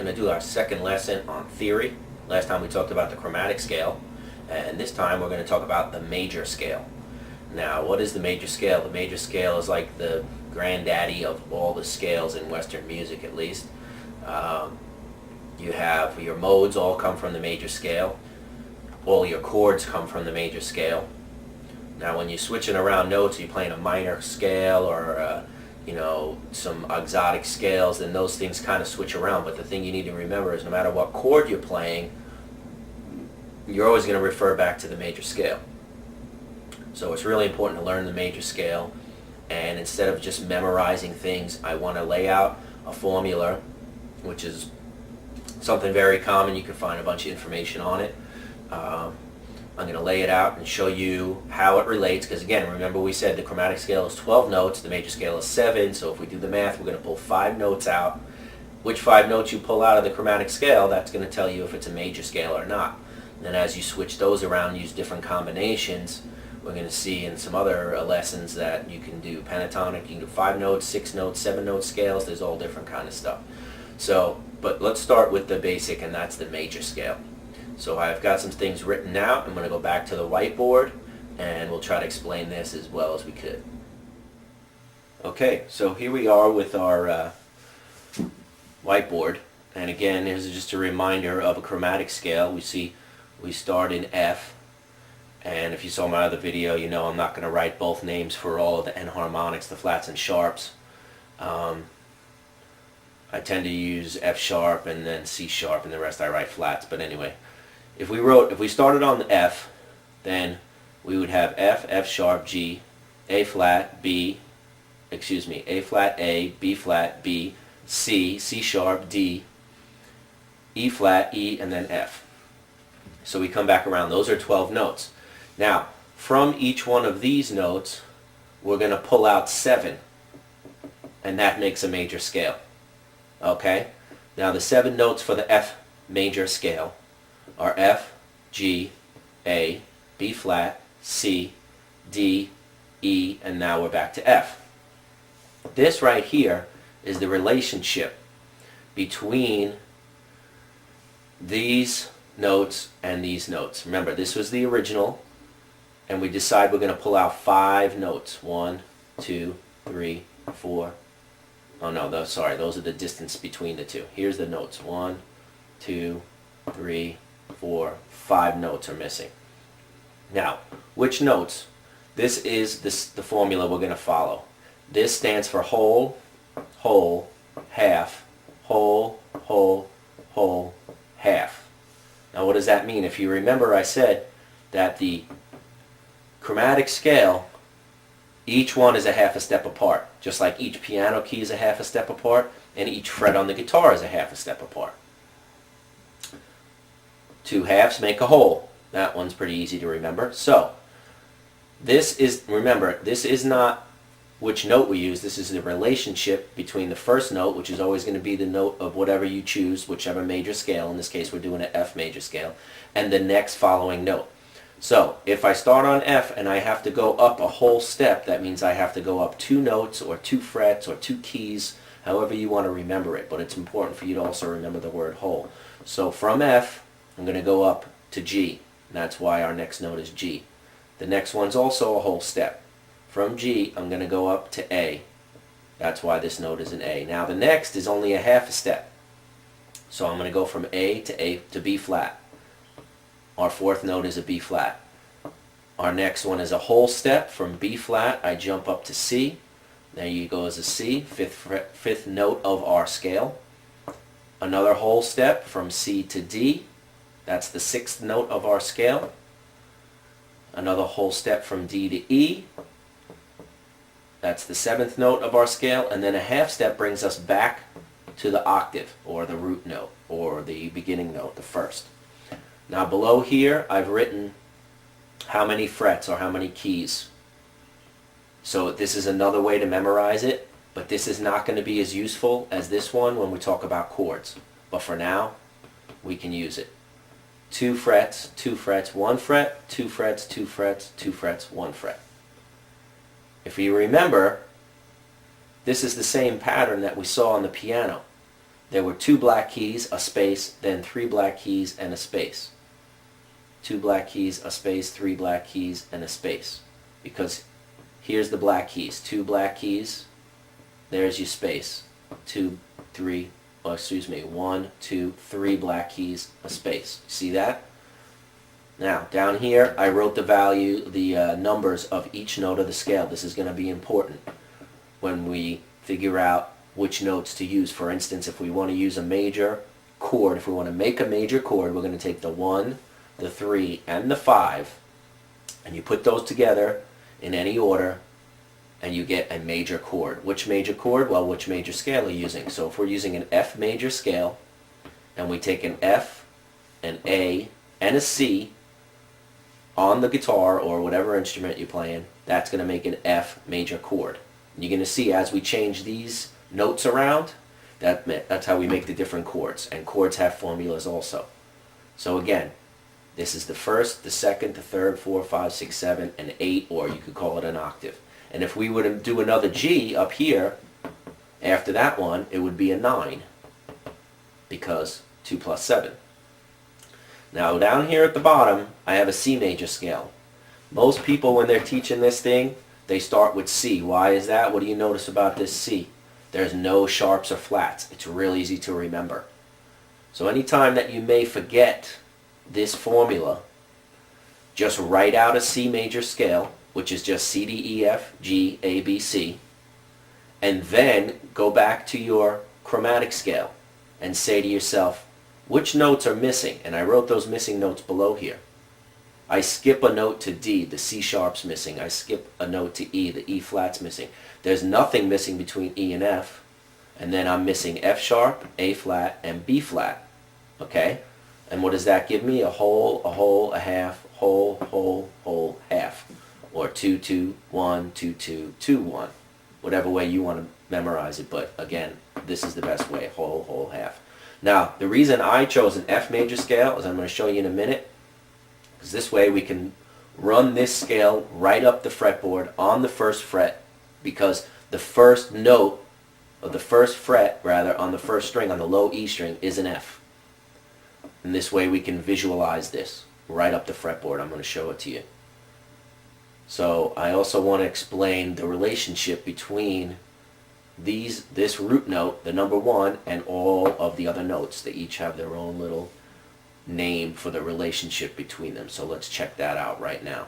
going to do our second lesson on theory. Last time we talked about the chromatic scale, and this time we're going to talk about the major scale. Now, what is the major scale? The major scale is like the granddaddy of all the scales in Western music, at least. You have your modes all come from the major scale. All your chords come from the major scale. Now, when you're switching around notes, you're playing a minor scale or some exotic scales, then those things kind of switch around. But the thing you need to remember is no matter what chord you're playing, you're always going to refer back to the major scale. So it's really important to learn the major scale, and instead of just memorizing things, I want to lay out a formula, which is something very common. You can find a bunch of information on it. I'm going to lay it out and show you how it relates, because again, remember we said the chromatic scale is 12 notes, the major scale is 7, so if we do the math, we're going to pull 5 notes out. Which 5 notes you pull out of the chromatic scale, that's going to tell you if it's a major scale or not. And then as you switch those around, use different combinations, we're going to see in some other lessons that you can do pentatonic, you can do 5 notes, 6 notes, 7 note scales, there's all different kind of stuff. So, but let's start with the basic, and that's the major scale. So I've got some things written out. I'm going to go back to the whiteboard and we'll try to explain this as well as we could. Okay, so here we are with our whiteboard, and again, here's just a reminder of a chromatic scale. We start in F, and if you saw my other video, you know I'm not going to write both names for all of the enharmonics, the flats and sharps. I tend to use F sharp and then C sharp, and the rest I write flats. But anyway, if we started on the F, then we would have F, F sharp, G, A flat, A flat, A, B flat, B, C, C sharp, D, E flat, E, and then F. So we come back around. Those are 12 notes. Now, from each one of these notes, we're going to pull out 7, and that makes a major scale. Okay? Now, the 7 notes for the F major scale are F, G, A, B flat, C, D, E, and now we're back to F. This right here is the relationship between these notes and these notes. Remember, this was the original, and we decide we're going to pull out 5 notes. 1, 2, 3, 4. Oh no, those are the distance between the two. Here's the notes. 1, 2, 3, 4, 5 notes are missing. Now, which notes? This is the formula we're going to follow. This stands for whole, whole, half, whole, whole, whole, half. Now what does that mean? If you remember, I said that the chromatic scale, each one is a half a step apart. Just like each piano key is a half a step apart, and each fret on the guitar is a half a step apart. 2 halves make a whole. That one's pretty easy to remember. So, remember, this is not which note we use. This is the relationship between the first note, which is always going to be the note of whatever you choose, whichever major scale. In this case, we're doing an F major scale, and the next following note. So, if I start on F and I have to go up a whole step, that means I have to go up 2 notes or 2 frets or 2 keys, however you want to remember it. But it's important for you to also remember the word whole. So from F, I'm going to go up to G. And that's why our next note is G. The next one's also a whole step. From G, I'm going to go up to A. That's why this note is an A. Now the next is only a half a step. So I'm going to go from A to B flat. Our 4th note is a B flat. Our next one is a whole step. From B flat, I jump up to C. There you go as a C, 5th note of our scale. Another whole step from C to D. That's the 6th note of our scale. Another whole step from D to E. That's the 7th note of our scale. And then a half step brings us back to the octave, or the root note, or the beginning note, the 1st. Now below here, I've written how many frets or how many keys. So this is another way to memorize it, but this is not going to be as useful as this one when we talk about chords. But for now, we can use it. 2 frets, 2 frets, 1 fret, 2 frets, 2 frets, 2 frets, 1 fret. If you remember, this is the same pattern that we saw on the piano. there were 2 black keys, a space, then 3 black keys and a space. 2 black keys, a space, 3 black keys, and a space. Because here's the black keys. 2 black keys, there's your space. 1, 2, 3 black keys, a space. See that? Now, down here, I wrote the value, the numbers of each note of the scale. This is going to be important when we figure out which notes to use. For instance, if we want to use a major chord, if we want to make a major chord, we're going to take the 1, the 3, and the 5, and you put those together in any order, and you get a major chord. Which major chord? Well, which major scale are you using? So if we're using an F major scale, and we take an F, an A, and a C on the guitar or whatever instrument you're playing, that's going to make an F major chord. And you're going to see as we change these notes around, that's how we make the different chords. And chords have formulas also. So again, this is the first, the second, the third, 4, 5, 6, 7, and 8, or you could call it an octave. And if we were to do another G up here, after that one, it would be a 9, because 2 plus 7. Now down here at the bottom, I have a C major scale. Most people, when they're teaching this thing, they start with C. Why is that? What do you notice about this C? There's no sharps or flats. It's real easy to remember. So anytime that you may forget this formula, just write out a C major scale, which is just C, D, E, F, G, A, B, C, and then go back to your chromatic scale and say to yourself, which notes are missing? And I wrote those missing notes below here. I skip a note to D, the C sharp's missing. I skip a note to E, the E flat's missing. There's nothing missing between E and F, and then I'm missing F sharp, A flat, and B flat. Okay? And what does that give me? A whole, a half, whole, half. Or 2, 2, 1, 2, 2, 2, 1. Whatever way you want to memorize it, but again, this is the best way, whole, half. Now, the reason I chose an F major scale, as I'm going to show you in a minute, is this way we can run this scale right up the fretboard on the first fret, because the first note, or the first fret rather, on the first string, on the low E string, is an F. And this way we can visualize this right up the fretboard. I'm going to show it to you. So I also want to explain the relationship between this root note, the number 1, and all of the other notes. They each have their own little name for the relationship between them. So let's check that out right now.